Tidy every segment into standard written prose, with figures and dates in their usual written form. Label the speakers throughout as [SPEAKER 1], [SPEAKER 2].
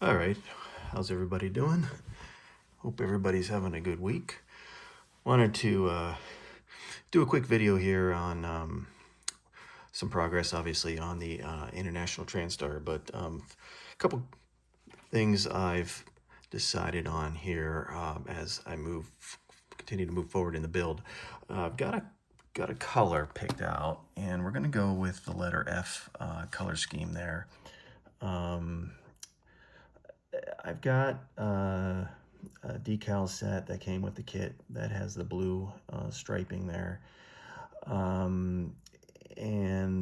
[SPEAKER 1] All right, how's everybody doing? Hope everybody's having a good week. Wanted to do a quick video here on some progress, obviously, on the International TRANSTAR, but a couple things I've decided on here as I continue to move forward in the build. I've got a color picked out, and we're going to go with the letter F color scheme there. I've got a decal set that came with the kit that has the blue striping there. And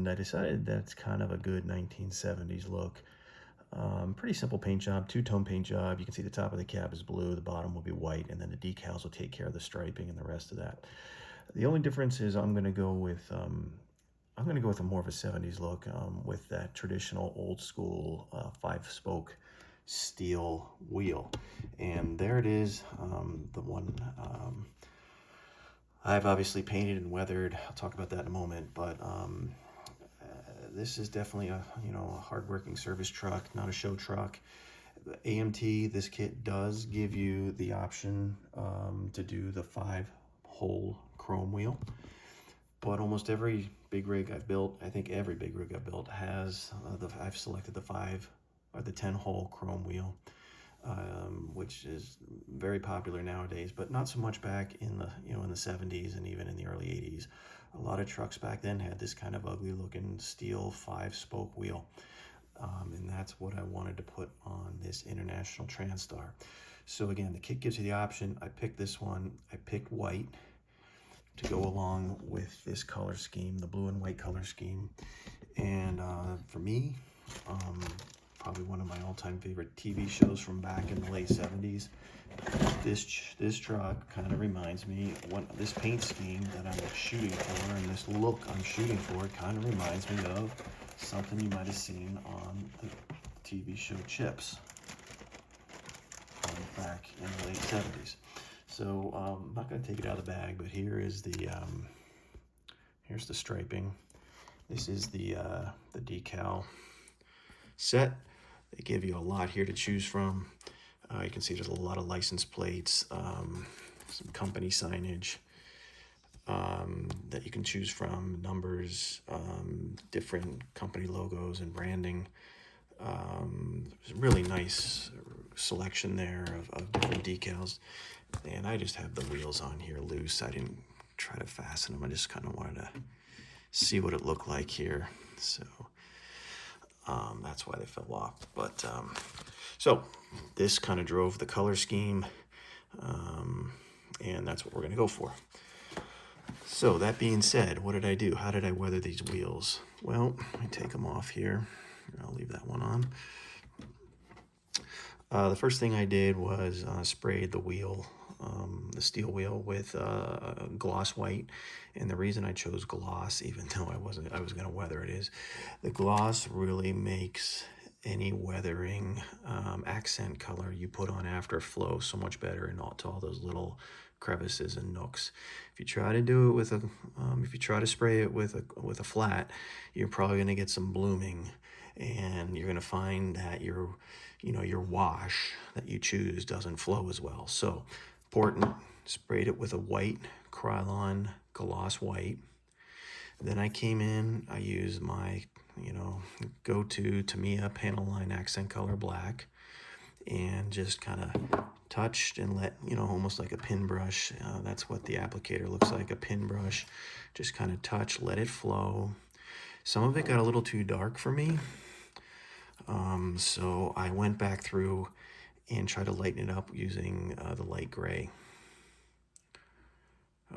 [SPEAKER 1] I decided that's kind of a good 1970s look. Pretty simple paint job, two-tone paint job. You can see the top of the cab is blue, the bottom will be white, and then the decals will take care of the striping and the rest of that. The only difference is I'm going to go with a more of a 70s look with that traditional old school 5-spoke steel wheel. And there it is, the one I've obviously painted and weathered. I'll talk about that in a moment, but this is definitely a hard-working service truck, not a show truck. The AMT, this kit does give you the option to do the 5-hole chrome wheel, but almost every big rig I've built, I think every big rig I've built has I've selected the 5 or the 10-hole chrome wheel, which is very popular nowadays, but not so much back in the in the 70s and even in the early 80s. A lot of trucks back then had this kind of ugly looking steel 5-spoke wheel, and that's what I wanted to put on this International TRANSTAR. So again, the kit gives you the option. I picked this one. I picked white to go along with this color scheme, the blue and white color scheme. And for me, probably one of my all-time favorite TV shows from back in the late 70s. This truck kind of reminds me, this paint scheme that I'm shooting for and this look I'm shooting for kind of reminds me of something you might have seen on the TV show Chips back in the late 70s. So I'm not going to take it out of the bag, but here is here's the striping. This is the decal set. They give you a lot here to choose from. You can see there's a lot of license plates, some company signage that you can choose from, numbers, different company logos and branding. There's a really nice selection there of different decals. And I just have the wheels on here loose. I didn't try to fasten them. I just kind of wanted to see what it looked like here. So that's why they fell off. But so this kind of drove the color scheme, and that's what we're going to go for. So that being said, what did I do? How did I weather these wheels? Well, let me take them off here. I'll leave that one on. The first thing I did was sprayed the wheel, the steel wheel, with gloss white. And the reason I chose gloss, even though I was going to weather it, is the gloss really makes any weathering accent color you put on after flow so much better, and to all those little crevices and nooks. If you try to do it with if you try to spray it with a flat, you're probably going to get some blooming, and you're going to find that your wash that you choose doesn't flow as well. So important, sprayed it with a white Krylon gloss white. Then I came in, I used my go-to Tamiya panel line accent color black, and just kind of touched and let, almost like a pin brush. That's what the applicator looks like, a pin brush. Just kind of touch, let it flow. Some of it got a little too dark for me. So I went back through and tried to lighten it up using the light gray.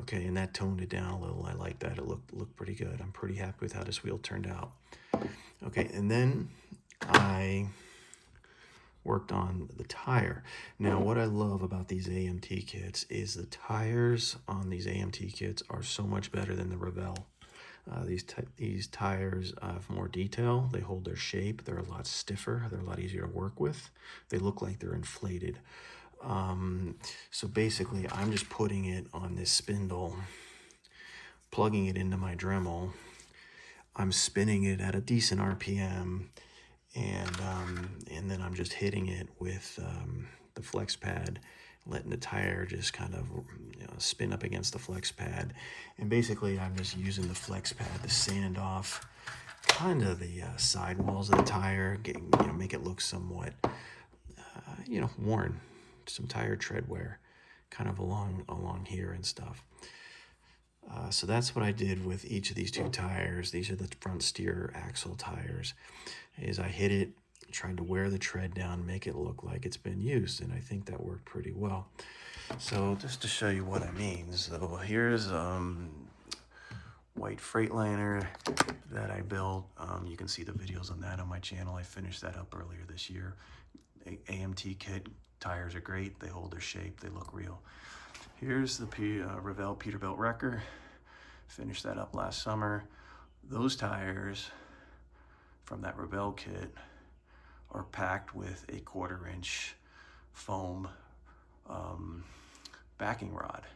[SPEAKER 1] Okay, and that toned it down a little. I like that. It looked pretty good. I'm pretty happy with how this wheel turned out. Okay, and then I worked on the tire. Now, what I love about these AMT kits is the tires on these AMT kits are so much better than the Revell. These tires have more detail. They hold their shape. They're a lot stiffer. They're a lot easier to work with. They look like they're inflated. So basically, I'm just putting it on this spindle, plugging it into my Dremel. I'm spinning it at a decent RPM, and then I'm just hitting it with the flex pad, letting the tire just kind of spin up against the flex pad. And basically I'm just using the flex pad to sand off kind of the sidewalls of the tire, make it look somewhat, worn, some tire tread wear kind of along here and stuff. So that's what I did with each of these two tires. These are the front steer axle tires. Is I hit it, tried to wear the tread down, make it look like it's been used, and I think that worked pretty well. So just to show you what I mean, so here's white Freightliner that I built. You can see the videos on that on my channel. I finished that up earlier this year. AMT kit. Tires are great. They hold their shape. They look real. Here's the Revell Peterbilt Wrecker. Finished that up last summer. Those tires from that Revell kit are packed with a 1/4 inch foam backing rod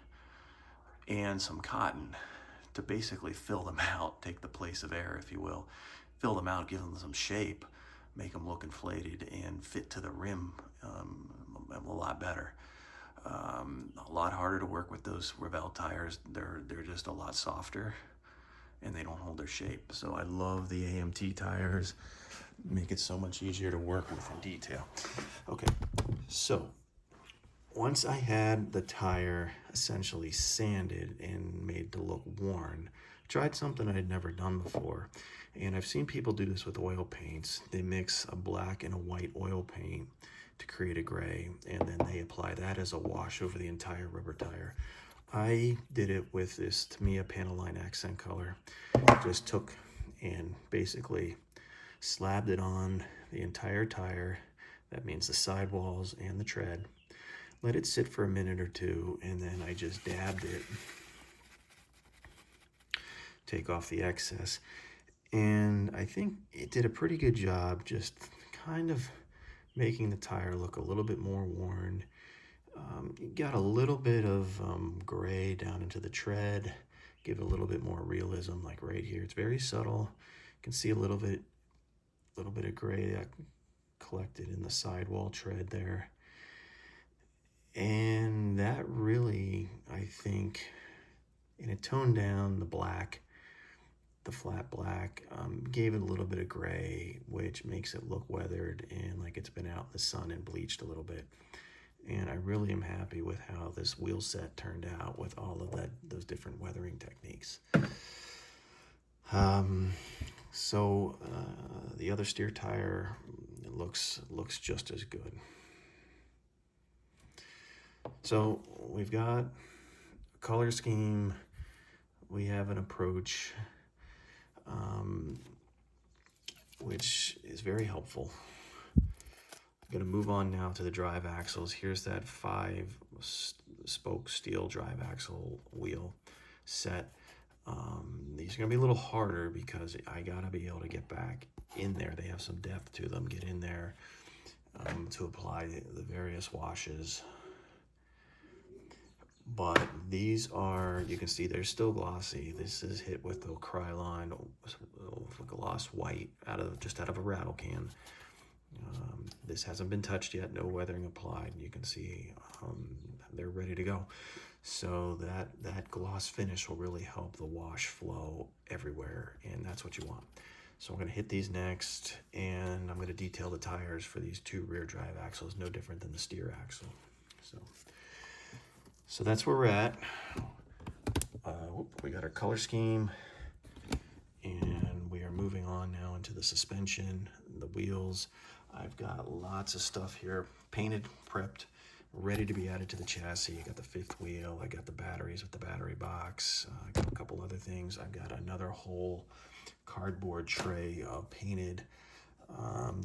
[SPEAKER 1] and some cotton to basically fill them out, take the place of air, if you will. Fill them out, give them some shape, make them look inflated and fit to the rim a lot better. A lot harder to work with those Revell tires. They're just a lot softer and they don't hold their shape. So I love the AMT tires. Make it so much easier to work with in detail. Okay, so once I had the tire essentially sanded and made to look worn, tried something I had never done before. And I've seen people do this with oil paints. They mix a black and a white oil paint to create a gray, and then they apply that as a wash over the entire rubber tire. I did it with this Tamiya Panaline accent color. Just took and basically slabbed it on the entire tire. That means the sidewalls and the tread. Let it sit for a minute or two, and then I just dabbed it. Take off the excess. And I think it did a pretty good job just kind of making the tire look a little bit more worn. You got a little bit of gray down into the tread, give it a little bit more realism, like right here. It's very subtle. You can see a little bit of gray that collected in the sidewall tread there. And that really, I think, and it toned down the black, the flat black, gave it a little bit of gray, which makes it look weathered and like it's been out in the sun and bleached a little bit. And I really am happy with how this wheel set turned out with all of those different weathering techniques. So the other steer tire looks just as good. So we've got a color scheme. We have an approach, which is very helpful. I'm going to move on now to the drive axles. Here's that 5-spoke steel drive axle wheel set. These are going to be a little harder because I got to be able to get back in there. They have some depth to them. Get in there to apply the various washes. But these are, you can see they're still glossy. This is hit with the Krylon gloss white just out of a rattle can. This hasn't been touched yet, no weathering applied. You can see they're ready to go. So that gloss finish will really help the wash flow everywhere, and that's what you want. So I'm going to hit these next, and I'm going to detail the tires for these two rear drive axles, no different than the steer axle. So that's where we're at. We got our color scheme, and we are moving on now into the suspension, the wheels. I've got lots of stuff here, painted, prepped, ready to be added to the chassis. I got the 5th wheel, I got the batteries with the battery box, I got a couple other things. I've got another whole cardboard tray of painted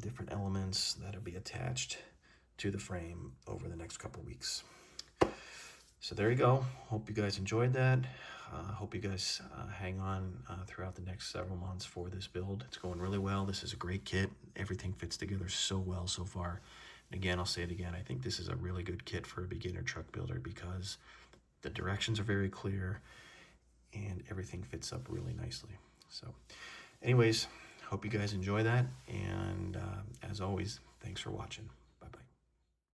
[SPEAKER 1] different elements that'll be attached to the frame over the next couple weeks. So there you go. Hope you guys enjoyed that. Hope you guys hang on throughout the next several months for this build. It's going really well. This is a great kit. Everything fits together so well so far. And again, I'll say it again. I think this is a really good kit for a beginner truck builder because the directions are very clear and everything fits up really nicely. So anyways, hope you guys enjoy that. And as always, thanks for watching.